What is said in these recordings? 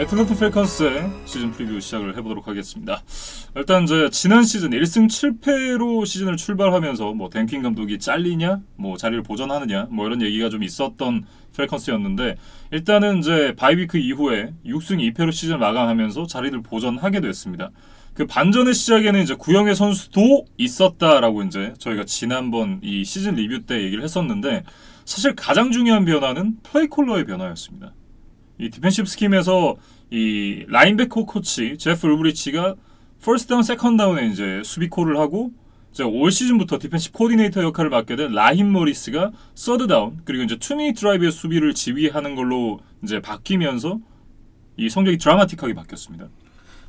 애틀랜타 펠컨스의 시즌 프리뷰 시작을 해보도록 하겠습니다. 일단 이제 지난 시즌 1승 7패로 시즌을 출발하면서 뭐 댄킨 감독이 잘리냐, 뭐 자리를 보전하느냐, 뭐 이런 얘기가 좀 있었던 펠컨스였는데 일단은 이제 바이위크 이후에 6승 2패로 시즌을 마감하면서 자리를 보전하게 됐습니다. 그 반전의 시작에는 이제 구영의 선수도 있었다라고 이제 저희가 지난번 이 시즌 리뷰 때 얘기를 했었는데 사실 가장 중요한 변화는 플레이 콜러의 변화였습니다. 이 디펜시브 스킴에서 이 라인베커 코치 제프 울브리치가 퍼스트 다운, 세컨드 다운에 이제 수비콜을 하고 이제 올 시즌부터 디펜시브 코디네이터 역할을 맡게 된 라힘 머리스가 서드 다운 그리고 이제 투미닛 드라이브의 수비를 지휘하는 걸로 이제 바뀌면서 이 성적이 드라마틱하게 바뀌었습니다.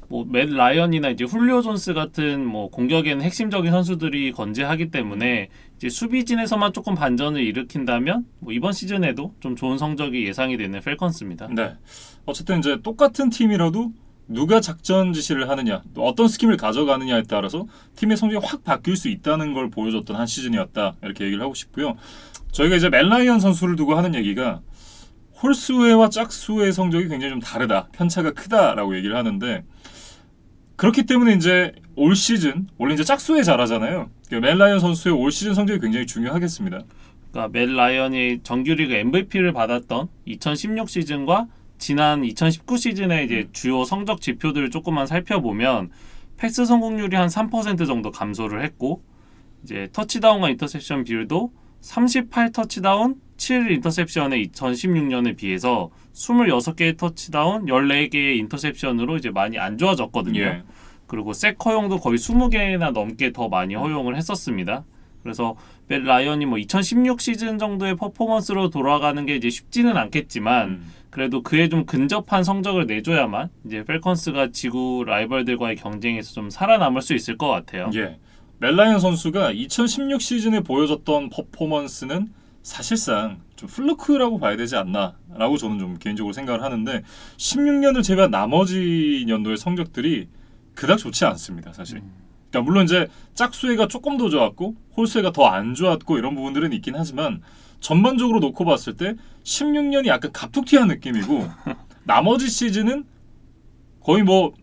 뭐 맷 라이언이나 이제 훌리오 존스 같은 뭐 공격에는 핵심적인 선수들이 건재하기 때문에 이제 수비진에서만 조금 반전을 일으킨다면 뭐 이번 시즌에도 좀 좋은 성적이 예상이 되는 펠컨스입니다. 네. 어쨌든 이제 똑같은 팀이라도 누가 작전 지시를 하느냐, 또 어떤 스킴을 가져가느냐에 따라서 팀의 성적이 확 바뀔 수 있다는 걸 보여줬던 한 시즌이었다. 이렇게 얘기를 하고 싶고요. 저희가 이제 맷 라이언 선수를 두고 하는 얘기가 홀스웨와 짝스웨의 성적이 굉장히 좀 다르다. 편차가 크다라고 얘기를 하는데 그렇기 때문에 이제 올 시즌 원래 이제 짝수에 잘하잖아요. 맷 라이언 선수의 올 시즌 성적이 굉장히 중요하겠습니다. 그러니까 맷 라이언이 정규리그 MVP를 받았던 2016 시즌과 지난 2019 시즌의 이제 주요 성적 지표들을 조금만 살펴보면 패스 성공률이 한 3% 정도 감소를 했고 이제 터치다운과 인터셉션 비율도 38 터치다운, 7 인터셉션의 2016년에 비해서 26개의 터치다운, 14개의 인터셉션으로 이제 많이 안 좋아졌거든요. 예. 그리고 색 허용도 거의 20개나 넘게 더 많이 허용을 했었습니다. 그래서 맷 라이언이 뭐 2016 시즌 정도의 퍼포먼스로 돌아가는 게 이제 쉽지는 않겠지만 그래도 그에 좀 근접한 성적을 내줘야만 이제 펠컨스가 지구 라이벌들과의 경쟁에서 좀 살아남을 수 있을 것 같아요. 예. 맷 라이언 선수가 2016 시즌에 보여줬던 퍼포먼스는 사실상 좀 플루크라고 봐야 되지 않나라고 저는 좀 개인적으로 생각을 하는데 16년을 제외한 나머지 연도의 성적들이 그닥 좋지 않습니다. 사실. 그러니까 물론 이제 짝수회가 조금 더 좋았고 홀수회가 더 안 좋았고 이런 부분들은 있긴 하지만 전반적으로 놓고 봤을 때 16년이 약간 갑툭튀한 느낌이고 나머지 시즌은 거의 뭐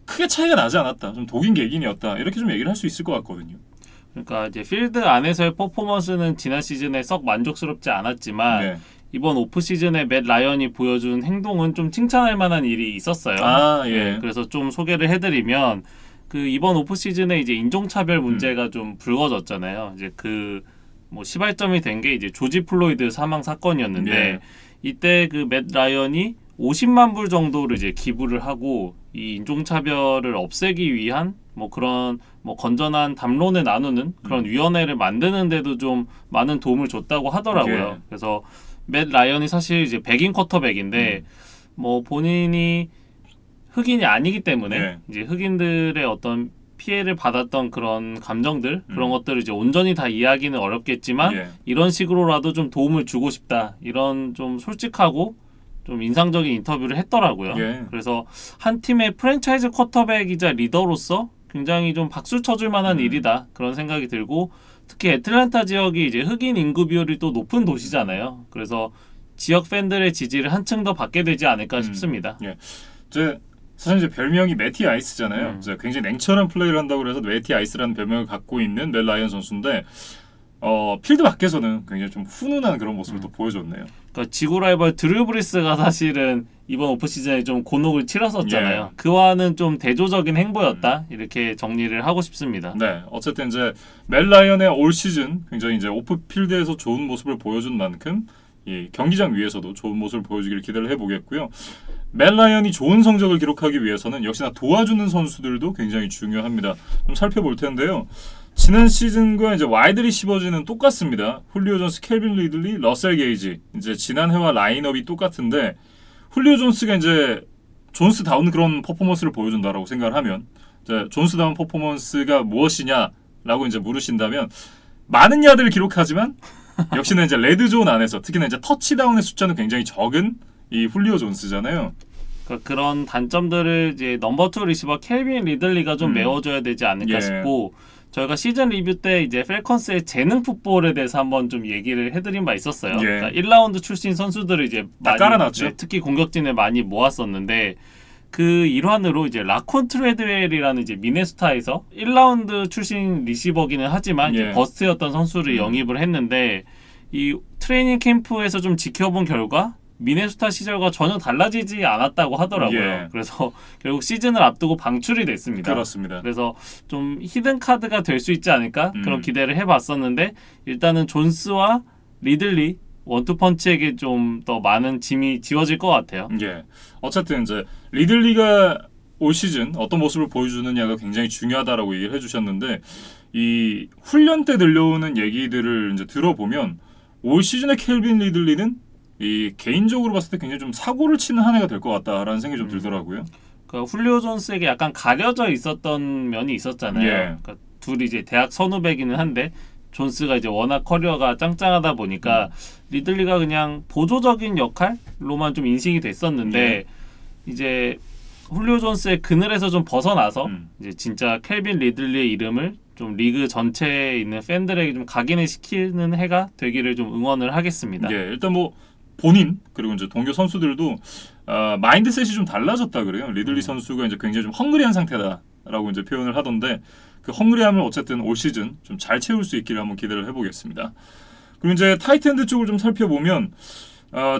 크게 차이가 나지 않았다. 좀 독인 개긴이었다. 이렇게 좀 얘기를 할 수 있을 것 같거든요. 그러니까 이제 필드 안에서의 퍼포먼스는 지난 시즌에 썩 만족스럽지 않았지만 네. 이번 오프 시즌에 맷 라이언이 보여준 행동은 좀 칭찬할 만한 일이 있었어요. 예. 그래서 좀 소개를 해드리면 그 이번 오프 시즌에 이제 인종차별 문제가 좀 불거졌잖아요. 이제 그 뭐 시발점이 된 게 이제 조지 플로이드 사망 사건이었는데 예. 이때 그 맷 라이언이 50만 불 정도를 이제 기부를 하고 이 인종차별을 없애기 위한 뭐 그런 뭐 건전한 담론을 나누는 그런 위원회를 만드는데도 좀 많은 도움을 줬다고 하더라고요. 예. 그래서 맷 라이언이 사실 이제 백인 쿼터백인데 뭐 본인이 흑인이 아니기 때문에 예. 이제 흑인들의 어떤 피해를 받았던 그런 감정들 그런 것들을 이제 온전히 다 이해하기는 어렵겠지만 예. 이런 식으로라도 좀 도움을 주고 싶다 이런 좀 솔직하고 좀 인상적인 인터뷰를 했더라고요. 예. 그래서 한 팀의 프랜차이즈 쿼터백이자 리더로서 굉장히 좀 박수 쳐줄 만한 일이다 그런 생각이 들고 특히 애틀랜타 지역이 이제 흑인 인구 비율이 또 높은 도시잖아요. 그래서 지역 팬들의 지지를 한층 더 받게 되지 않을까 싶습니다. 예. 사실 이제 별명이 매티 아이스잖아요. 굉장히 냉철한 플레이를 한다고 해서 매티 아이스라는 별명을 갖고 있는 맷 라이언 선수인데 필드 밖에서는 굉장히 좀 훈훈한 그런 모습을 또 보여줬네요. 그러니까 지구 라이벌 드류 브리스가 사실은 이번 오프 시즌에 좀 곤혹을 치렀었잖아요. 예. 그와는 좀 대조적인 행보였다 이렇게 정리를 하고 싶습니다. 네, 어쨌든 이제 맷 라이언의 올 시즌 굉장히 이제 오프 필드에서 좋은 모습을 보여준 만큼 이 경기장 위에서도 좋은 모습을 보여주기를 기대를 해보겠고요. 맷 라이언이 좋은 성적을 기록하기 위해서는 역시나 도와주는 선수들도 굉장히 중요합니다. 좀 살펴볼 텐데요. 지난 시즌과 이제 와이드 리시버즈는 똑같습니다. 훌리오 존스, 켈빈 리들리, 러셀 게이지. 이제 지난 해와 라인업이 똑같은데 훌리오 존스가 이제 존스다운 그런 퍼포먼스를 보여준다라고 생각을 하면 이제 존스다운 퍼포먼스가 무엇이냐라고 이제 물으신다면 많은 야드를 기록하지만 역시나 이제 레드존 안에서 특히나 이제 터치다운의 숫자는 굉장히 적은 이 훌리오 존스잖아요. 그러니까 그런 단점들을 이제 넘버 2 리시버 켈빈 리들리가 좀 메워줘야 되지 않을까 예. 싶고 저희가 시즌 리뷰 때 이제 펠컨스의 재능 풋볼에 대해서 한번 좀 얘기를 해드린 바 있었어요. 예. 그러니까 1라운드 출신 선수들을 이제 다 깔아놨죠. 네, 특히 공격진을 많이 모았었는데 그 일환으로 이제 라콘 트레드웰이라는 이제 미네소타에서 1라운드 출신 리시버기는 하지만 이제 예. 버스트였던 선수를 영입을 했는데 이 트레이닝 캠프에서 좀 지켜본 결과 미네소타 시절과 전혀 달라지지 않았다고 하더라고요. 예. 그래서 결국 시즌을 앞두고 방출이 됐습니다. 그렇습니다. 그래서 좀 히든 카드가 될 수 있지 않을까 그런 기대를 해봤었는데 일단은 존스와 리들리 원투펀치에게 좀 더 많은 짐이 지워질 것 같아요. 예. 어쨌든 이제 리들리가 올 시즌 어떤 모습을 보여주느냐가 굉장히 중요하다라고 얘기를 해주셨는데 이 훈련 때 들려오는 얘기들을 이제 들어보면 올 시즌의 켈빈 리들리는 이 개인적으로 봤을 때 굉장히 좀 사고를 치는 한 해가 될 것 같다라는 생각이 좀 들더라고요. 그 훌리오 존스에게 약간 가려져 있었던 면이 있었잖아요. 예. 그러니까 둘이 이제 대학 선후배기는 한데 존스가 이제 워낙 커리어가 짱짱하다 보니까 리들리가 그냥 보조적인 역할로만 좀 인식이 됐었는데 이제 훌리오 존스의 그늘에서 좀 벗어나서 이제 진짜 켈빈 리들리의 이름을 좀 리그 전체에 있는 팬들에게 좀 각인을 시키는 해가 되기를 좀 응원을 하겠습니다. 예, 일단 뭐 본인 그리고 이제 동료 선수들도 마인드셋이 좀 달라졌다 그래요. 리들리 선수가 이제 굉장히 좀 헝그리한 상태다라고 이제 표현을 하던데 그 헝그리함을 어쨌든 올 시즌 좀 잘 채울 수 있기를 한번 기대를 해보겠습니다. 그리고 이제 타이트엔드 쪽을 좀 살펴보면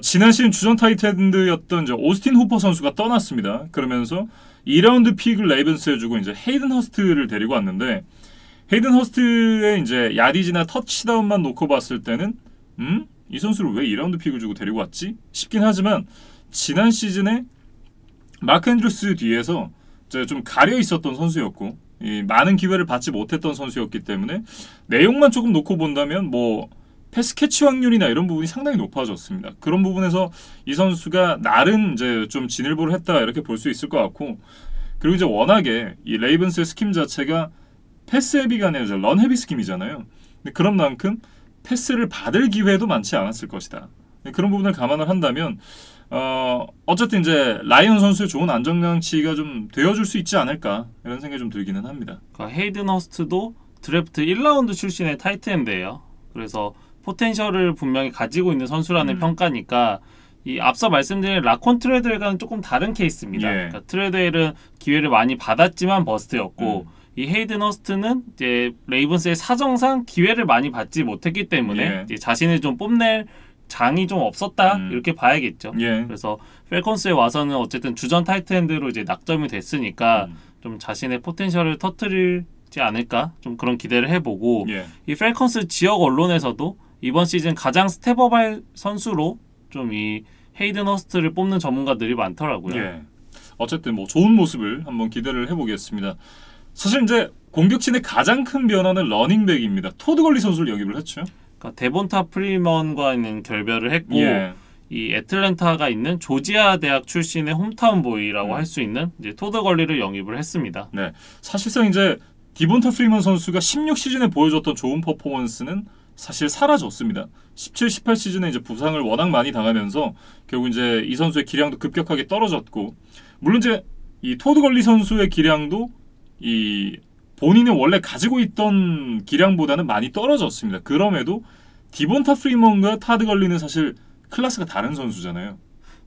지난 시즌 주전 타이트엔드였던 이제 오스틴 후퍼 선수가 떠났습니다. 그러면서 2라운드 픽을 레이븐스에 주고 이제 헤이든 허스트를 데리고 왔는데 헤이든 허스트의 이제 야디지나 터치다운만 놓고 봤을 때는 이 선수를 왜 2라운드 픽을 주고 데리고 왔지? 싶긴 하지만 지난 시즌에 마크 앤드루스 뒤에서 이제 좀 가려 있었던 선수였고 많은 기회를 받지 못했던 선수였기 때문에 내용만 조금 놓고 본다면 뭐 패스 캐치 확률이나 이런 부분이 상당히 높아졌습니다. 그런 부분에서 이 선수가 나름 이제 좀 진일보를 했다 이렇게 볼 수 있을 것 같고 그리고 이제 워낙에 이 레이븐스의 스킴 자체가 패스 헤비가 아니라 이제 런 헤비 스킴이잖아요. 근데 그런 만큼 패스를 받을 기회도 많지 않았을 것이다. 그런 부분을 감안을 한다면 어쨌든 이제 라이언 선수의 좋은 안정장치가 좀 되어줄 수 있지 않을까 이런 생각이 좀 들기는 합니다. 그러니까 헤이든 허스트도 드래프트 1라운드 출신의 타이트엔드예요. 그래서 포텐셜을 분명히 가지고 있는 선수라는 평가니까 이 앞서 말씀드린 라콘 트레드웰과는 조금 다른 케이스입니다. 예. 그러니까 트레드웰은 기회를 많이 받았지만 버스트였고 이 헤이든 허스트는 이제 레이븐스의 사정상 기회를 많이 받지 못했기 때문에 예. 이제 자신을 좀 뽐낼 장이 좀 없었다 이렇게 봐야겠죠. 예. 그래서 펠컨스에 와서는 어쨌든 주전 타이트엔드로 이제 낙점이 됐으니까 좀 자신의 포텐셜을 터뜨리지 않을까 좀 그런 기대를 해보고 예. 이 펠컨스 지역 언론에서도 이번 시즌 가장 스텝업할 선수로 좀 이 헤이든 허스트를 뽑는 전문가들이 많더라고요. 예. 어쨌든 뭐 좋은 모습을 한번 기대를 해보겠습니다. 사실 이제 공격진의 가장 큰 변화는 러닝백입니다. 토드 걸리 선수를 영입을 했죠. 그러니까 데본타 프리먼과는 결별을 했고 예. 이 애틀랜타가 있는 조지아 대학 출신의 홈타운 보이라고 할 수 있는 이제 토드 걸리를 영입을 했습니다. 네. 사실상 이제 디본타 프리먼 선수가 16 시즌에 보여줬던 좋은 퍼포먼스는 사실 사라졌습니다. 17, 18 시즌에 이제 부상을 워낙 많이 당하면서 결국 이제 이 선수의 기량도 급격하게 떨어졌고 물론 이제 이 토드 걸리 선수의 기량도 이 본인이 원래 가지고 있던 기량보다는 많이 떨어졌습니다. 그럼에도 디본타 프리먼과 타드 걸리는 사실 클래스가 다른 선수잖아요.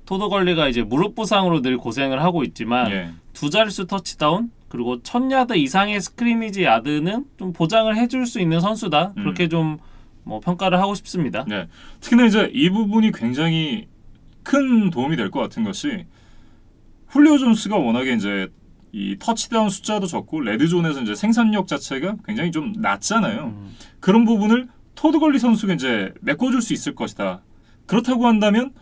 토드 걸리가 이제 무릎 부상으로 늘 고생을 하고 있지만 예. 두 자릿수 터치다운 그리고 1000야드 이상의 스크리미지 야드는 좀 보장을 해줄 수 있는 선수다. 그렇게 좀 뭐 평가를 하고 싶습니다. 네. 특히나 이제 이 부분이 굉장히 큰 도움이 될 것 같은 것이 훌리오 존스가 워낙에 이제 이 터치다운 숫자도 적고 레드존에서 이제 생산력 자체가 굉장히 좀 낮잖아요. 그런 부분을 토드 걸리 선수가 이제 메꿔줄 수 있을 것이다. 그렇다고 한다면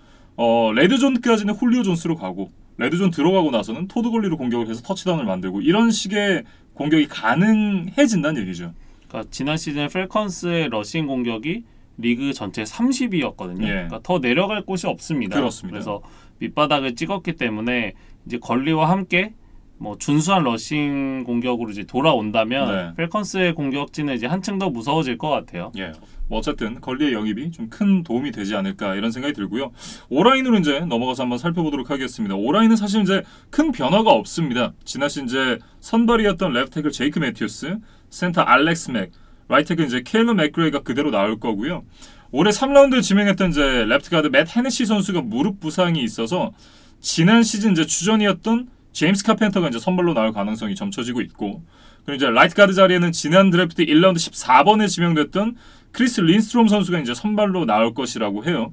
레드존까지는 훌리오 존스로 가고 레드존 들어가고 나서는 토드 걸리로 공격을 해서 터치다운을 만들고 이런 식의 공격이 가능해진다는 얘기죠. 그러니까 지난 시즌 펠컨스의 러싱 공격이 리그 전체 30위였거든요. 예. 그러니까 더 내려갈 곳이 없습니다. 그렇습니다. 그래서 밑바닥을 찍었기 때문에 이제 걸리와 함께 뭐 준수한 러싱 공격으로 이제 돌아온다면 네. 펠컨스의 공격진은 이제 한층 더 무서워질 것 같아요. 예. 뭐 어쨌든 걸리의 영입이 좀 큰 도움이 되지 않을까 이런 생각이 들고요. 오라인으로 이제 넘어가서 한번 살펴보도록 하겠습니다. 오라인은 사실 이제 큰 변화가 없습니다. 지난 시즌 이제 선발이었던 레프트 태클 제이크 매튜스, 센터 알렉스 맥, 라이트가 이제 케일러 맥그레이가 그대로 나올 거고요. 올해 3라운드를 지명했던 이제 레프트 가드 맷 헤네시 선수가 무릎 부상이 있어서 지난 시즌 이제 주전이었던 제임스 카펜터가 이제 선발로 나올 가능성이 점쳐지고 있고, 그리고 이제 라이트 가드 자리에는 지난 드래프트 1라운드 14번에 지명됐던 크리스 린스트롬 선수가 이제 선발로 나올 것이라고 해요.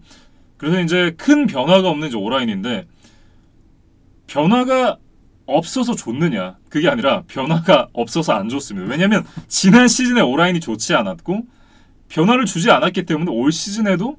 그래서 이제 큰 변화가 없는 이제 오라인인데, 변화가 없어서 좋느냐, 그게 아니라 변화가 없어서 안 좋습니다. 왜냐하면 지난 시즌에 오라인이 좋지 않았고 변화를 주지 않았기 때문에 올 시즌에도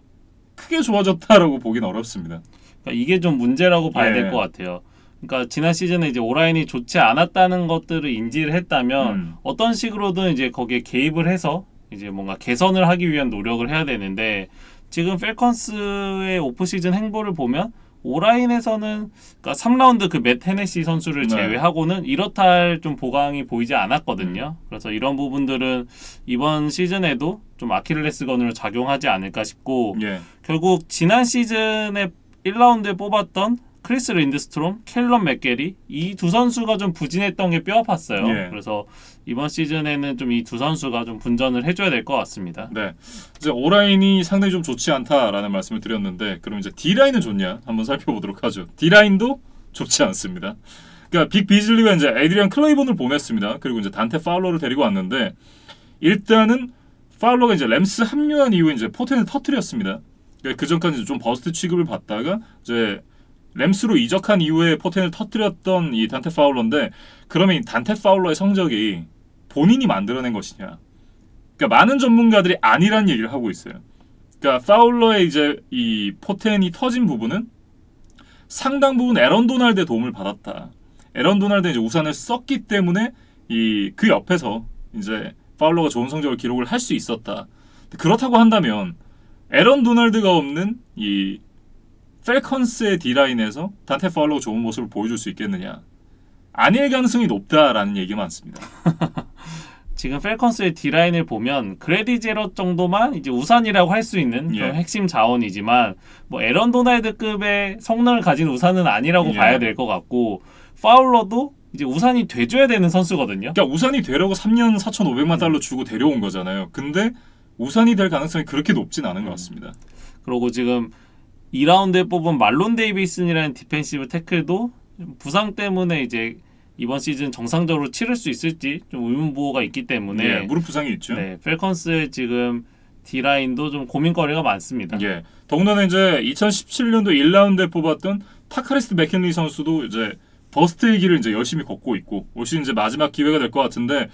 크게 좋아졌다라고 보기는 어렵습니다. 그러니까 이게 좀 문제라고 봐야 예. 될 것 같아요. 그러니까 지난 시즌에 이제 오라인이 좋지 않았다는 것들을 인지를 했다면 어떤 식으로든 이제 거기에 개입을 해서 이제 뭔가 개선을 하기 위한 노력을 해야 되는데, 지금 펠컨스의 오프 시즌 행보를 보면 오라인에서는 그러니까 3라운드 그 맷 헤네시 선수를 네. 제외하고는 이렇다 할 좀 보강이 보이지 않았거든요. 그래서 이런 부분들은 이번 시즌에도 좀 아킬레스건으로 작용하지 않을까 싶고, 예. 결국 지난 시즌에 1라운드에 뽑았던 크리스 린드스트롬, 켈런 맥게리 이 두 선수가 좀 부진했던 게 뼈아팠어요. 예. 그래서 이번 시즌에는 좀 이 두 선수가 좀 분전을 해줘야 될 것 같습니다. 네. 이제 오라인이 상당히 좀 좋지 않다라는 말씀을 드렸는데, 그럼 이제 D라인은 좋냐? 한번 살펴보도록 하죠. D라인도 좋지 않습니다. 그러니까 빅 비즐리가 이제 에드리안 클레이본을 보냈습니다. 그리고 이제 단테 파울러를 데리고 왔는데, 일단은 파울러가 이제 램스 합류한 이후에 이제 포텐을 터뜨렸습니다. 그러니까 그 전까지 좀 버스트 취급을 받다가 이제 램스로 이적한 이후에 포텐을 터뜨렸던 이 단테 파울러인데, 그러면 이 단테 파울러의 성적이 본인이 만들어낸 것이냐? 그러니까 많은 전문가들이 아니란 얘기를 하고 있어요. 그러니까 파울러의 이제 이 포텐이 터진 부분은 상당 부분 에런 도날드의 도움을 받았다. 에런 도날드 이제 우산을 썼기 때문에 그 옆에서 이제 파울러가 좋은 성적을 기록을 할 수 있었다. 그렇다고 한다면 에런 도날드가 없는 이 펠컨스의 D라인에서 단테 파울러가 좋은 모습을 보여줄 수 있겠느냐? 아닐 가능성이 높다라는 얘기 많습니다. 지금 펠컨스의 D라인을 보면 그레디 제럿 정도만 이제 우산이라고 할 수 있는 그런 예. 핵심 자원이지만, 뭐 에런 도날드급의 성능을 가진 우산은 아니라고 예. 봐야 될 것 같고, 파울러도 이제 우산이 돼줘야 되는 선수거든요. 그러니까 우산이 되려고 3년 4,500만 달러 주고 데려온 거잖아요. 근데 우산이 될 가능성이 그렇게 높진 않은 것 같습니다. 그리고 지금 2라운드에 뽑은 말론 데이비슨이라는 디펜시브 태클도 부상 때문에 이제 이번 시즌 정상적으로 치를 수 있을지 좀 의문부호가 있기 때문에 예, 무릎 부상이 있죠. 네, 펠컨스의 지금 D라인도 좀 고민거리가 많습니다. 예. 더군다나 이제 2017년도 1라운드에 뽑았던 타카리스트 맥킨리 선수도 이제 버스트의 길을 이제 열심히 걷고 있고, 올 시즌 이제 마지막 기회가 될 것 같은데,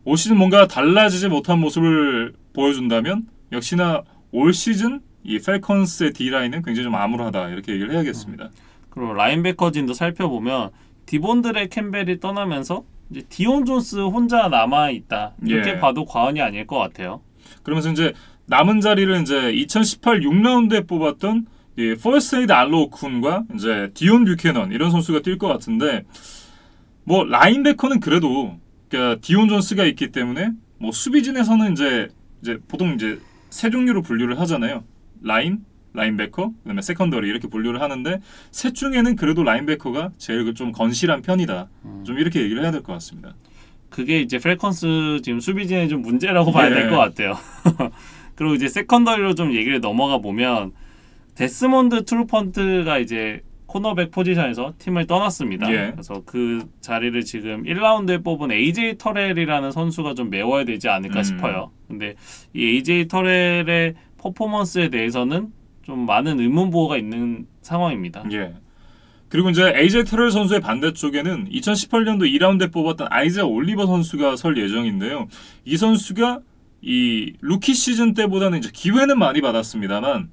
올 시즌 뭔가 달라지지 못한 모습을 보여준다면 역시나 올 시즌 이 펠컨스의 D라인은 굉장히 좀 암울하다, 이렇게 얘기를 해야겠습니다. 그리고 라인베커진도 살펴보면 디본드레 캠벨이 떠나면서 이제 디온 존스 혼자 남아 있다, 이렇게 예. 봐도 과언이 아닐 것 같아요. 그러면서 이제 남은 자리를 이제 2018 6라운드에 뽑았던 이 퍼스트에이드 알로쿤과 이제 디온 뷰캐넌 이런 선수가 뛸 것 같은데, 뭐 라인베커는 그래도 그러니까 디온 존스가 있기 때문에 뭐 수비진에서는 이제 보통 이제 세 종류로 분류를 하잖아요. 라인베커, 그다음에 세컨더리 이렇게 분류를 하는데, 셋 중에는 그래도 라인베커가 제일 좀 건실한 편이다. 좀 이렇게 얘기를 해야 될 것 같습니다. 그게 이제 펠컨스 지금 수비진의 좀 문제라고 봐야 될 예. 것 같아요. 그리고 이제 세컨더리로 좀 얘기를 넘어가 보면 데스몬드 트루펀트가 이제 코너백 포지션에서 팀을 떠났습니다. 예. 그래서 그 자리를 지금 1라운드에 뽑은 AJ 터렐이라는 선수가 좀 메워야 되지 않을까 싶어요. 근데 이 AJ 터렐의 퍼포먼스에 대해서는 좀 많은 의문부호가 있는 상황입니다. 예. 그리고 이제 AJ 터렐 선수의 반대쪽에는 2018년도 2라운드에 뽑았던 아이자 올리버 선수가 설 예정인데요. 이 선수가 이 루키 시즌 때보다는 이제 기회는 많이 받았습니다만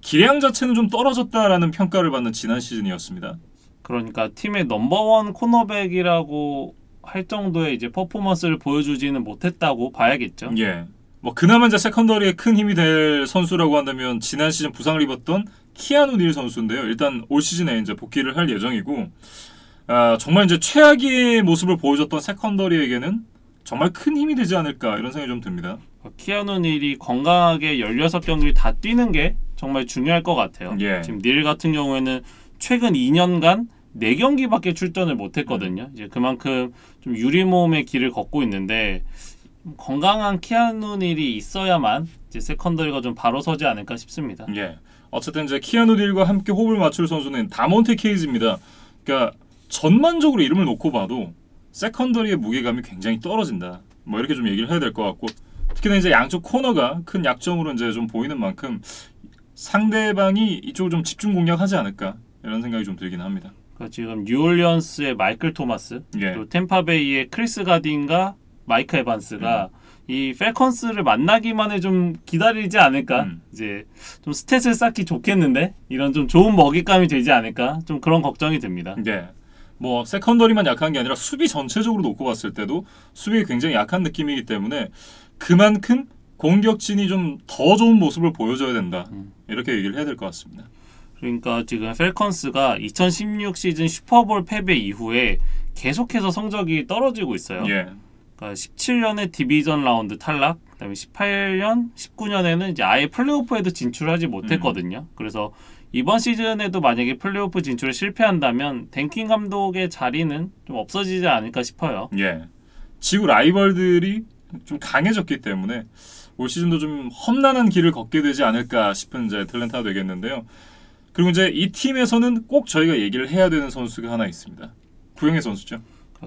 기량 자체는 좀 떨어졌다라는 평가를 받는 지난 시즌이었습니다. 그러니까 팀의 넘버원 코너백이라고 할 정도의 이제 퍼포먼스를 보여주지는 못했다고 봐야겠죠. 예. 뭐 그나마 이제 세컨더리에 큰 힘이 될 선수라고 한다면 지난 시즌 부상을 입었던 키아누 닐 선수인데요. 일단 올 시즌에 이제 복귀를 할 예정이고, 정말 이제 최악의 모습을 보여줬던 세컨더리에게는 정말 큰 힘이 되지 않을까, 이런 생각이 좀 듭니다. 키아누 닐이 건강하게 16경기를 다 뛰는 게 정말 중요할 것 같아요. 예. 지금 닐 같은 경우에는 최근 2년간 4경기밖에 출전을 못했거든요. 이제 그만큼 좀 유리모험의 길을 걷고 있는데, 건강한 키아누 닐이 있어야만 이제 세컨더리가 좀 바로 서지 않을까 싶습니다. 예. 어쨌든 이제 키아누 닐과 함께 호흡을 맞출 선수는 다몬테 케이즈입니다. 그러니까 전반적으로 이름을 놓고 봐도 세컨더리의 무게감이 굉장히 떨어진다. 뭐 이렇게 좀 얘기를 해야 될 것 같고, 특히나 이제 양쪽 코너가 큰 약점으로 이제 좀 보이는 만큼 상대방이 이쪽을 좀 집중 공략하지 않을까 이런 생각이 좀 들긴 합니다. 그러니까 지금 뉴올리언스의 마이클 토마스, 예. 그리고 템파베이의 크리스 가딘과 마이크 에반스가 이 펠컨스를 만나기만을 좀 기다리지 않을까? 이제 좀 스탯을 쌓기 좋겠는데 이런 좀 좋은 먹잇감이 되지 않을까? 좀 그런 걱정이 듭니다. 예. 뭐 세컨더리만 약한 게 아니라 수비 전체적으로 놓고 봤을 때도 수비가 굉장히 약한 느낌이기 때문에 그만큼 공격진이 좀 더 좋은 모습을 보여줘야 된다. 이렇게 얘기를 해야 될 것 같습니다. 그러니까 지금 펠컨스가 2016 시즌 슈퍼볼 패배 이후에 계속해서 성적이 떨어지고 있어요. 예. 그러니까 17년에 디비전 라운드 탈락, 그다음에 18년, 19년에는 이제 아예 플레이오프에도 진출하지 못했거든요. 그래서 이번 시즌에도 만약에 플레이오프 진출에 실패한다면 댄킨 감독의 자리는 좀 없어지지 않을까 싶어요. 예. 지구 라이벌들이 좀 강해졌기 때문에 올 시즌도 좀 험난한 길을 걷게 되지 않을까 싶은 이제 애틀랜타가 되겠는데요. 그리고 이제 이 팀에서는 꼭 저희가 얘기를 해야 되는 선수가 하나 있습니다. 구영애 선수죠.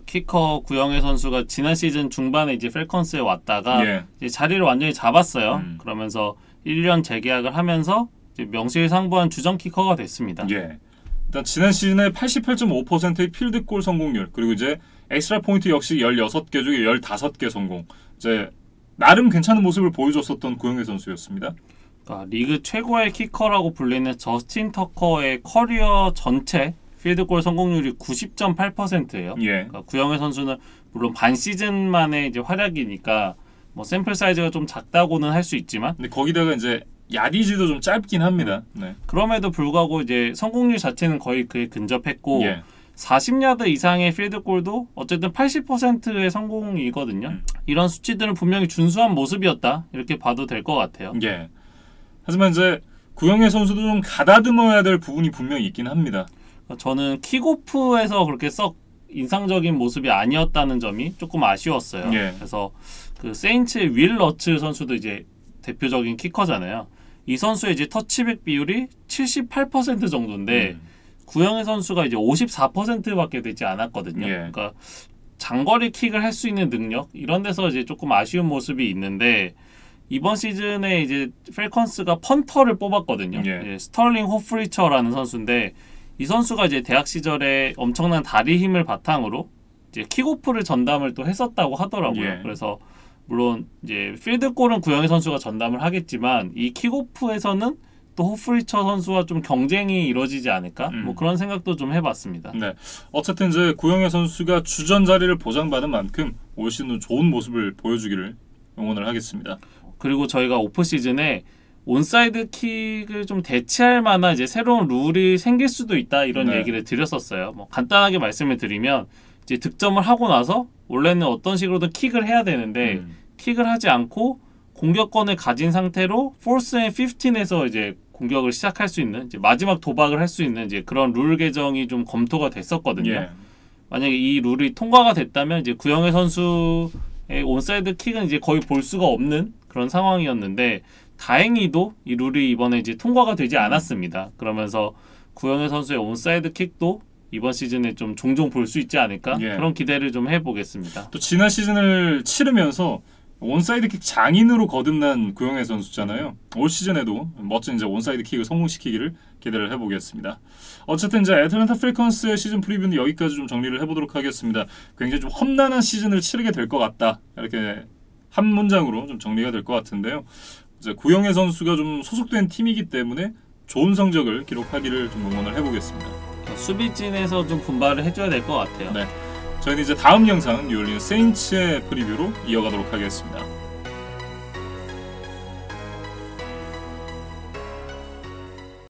키커 구영애 선수가 지난 시즌 중반에 이제 펠컨스에 왔다가 예. 이제 자리를 완전히 잡았어요. 그러면서 1년 재계약을 하면서 이제 명실상부한 주전 키커가 됐습니다. 예. 일단 지난 시즌에 88.5%의 필드골 성공률, 그리고 이제 엑스트라 포인트 역시 16개 중에 15개 성공. 이제 나름 괜찮은 모습을 보여줬었던 구영애 선수였습니다. 그러니까 리그 최고의 키커라고 불리는 저스틴 터커의 커리어 전체 필드골 성공률이 90.8%예요. 예. 그러니까 구영애 선수는 물론 반 시즌 만에 이제 활약이니까 뭐 샘플 사이즈가 좀 작다고는 할 수 있지만, 근데 거기다가 이제 야디지도 좀 짧긴 합니다. 네. 그럼에도 불구하고 이제 성공률 자체는 거의 그에 근접했고, 예. 40야드 이상의 필드골도 어쨌든 80%의 성공이거든요. 이런 수치들은 분명히 준수한 모습이었다, 이렇게 봐도 될 것 같아요. 예. 하지만 이제 구영애 선수도 좀 가다듬어야 될 부분이 분명히 있긴 합니다. 저는 킥오프에서 그렇게 썩 인상적인 모습이 아니었다는 점이 조금 아쉬웠어요. 예. 그래서 그 세인츠의 윌 러츠 선수도 이제 대표적인 키커잖아요. 이 선수의 이제 터치백 비율이 78% 정도인데 구영애 선수가 이제 54%밖에 되지 않았거든요. 예. 그러니까 장거리 킥을 할 수 있는 능력, 이런 데서 이제 조금 아쉬운 모습이 있는데, 이번 시즌에 이제 펠컨스가 펀터를 뽑았거든요. 예. 이제 스털링 호프리처라는 선수인데, 이 선수가 이제 대학 시절에 엄청난 다리 힘을 바탕으로 이제 킥오프를 전담을 또 했었다고 하더라고요. 예. 그래서 물론 이제 필드골은 구영애 선수가 전담을 하겠지만 이 킥오프에서는 또 호프리처 선수와 좀 경쟁이 이루어지지 않을까? 뭐 그런 생각도 좀 해봤습니다. 네. 어쨌든 이제 구영애 선수가 주전 자리를 보장받은 만큼 올 시즌 좋은 모습을 보여주기를 응원을 하겠습니다. 그리고 저희가 오프 시즌에 온사이드 킥을 좀 대체할 만한 이제 새로운 룰이 생길 수도 있다, 이런 네. 얘기를 드렸었어요. 뭐 간단하게 말씀을 드리면 이제 득점을 하고 나서 원래는 어떤 식으로든 킥을 해야 되는데 킥을 하지 않고 공격권을 가진 상태로 포스 앤 15에서 이제 공격을 시작할 수 있는, 이제 마지막 도박을 할 수 있는 이제 그런 룰 개정이 좀 검토가 됐었거든요. 예. 만약에 이 룰이 통과가 됐다면 이제 구영애 선수의 온사이드 킥은 이제 거의 볼 수가 없는 그런 상황이었는데, 다행히도 이 룰이 이번에 이제 통과가 되지 않았습니다. 그러면서 구영애 선수의 온사이드 킥도 이번 시즌에 좀 종종 볼 수 있지 않을까? 예. 그런 기대를 좀 해보겠습니다. 또 지난 시즌을 치르면서 온사이드킥 장인으로 거듭난 구영애 선수잖아요. 올 시즌에도 멋진 이제 온사이드킥을 성공시키기를 기대를 해보겠습니다. 어쨌든 이제 애틀랜타 펠컨스의 시즌 프리뷰는 여기까지 좀 정리를 해보도록 하겠습니다. 굉장히 좀 험난한 시즌을 치르게 될 것 같다, 이렇게 한 문장으로 좀 정리가 될 것 같은데요. 이제 구영애 선수가 좀 소속된 팀이기 때문에 좋은 성적을 기록하기를 좀 응원을 해보겠습니다. 수비진에서 좀 분발을 해줘야 될 것 같아요. 네. 저희는 이제 다음 영상 뉴올리언스 세인츠의 프리뷰로 이어가도록 하겠습니다.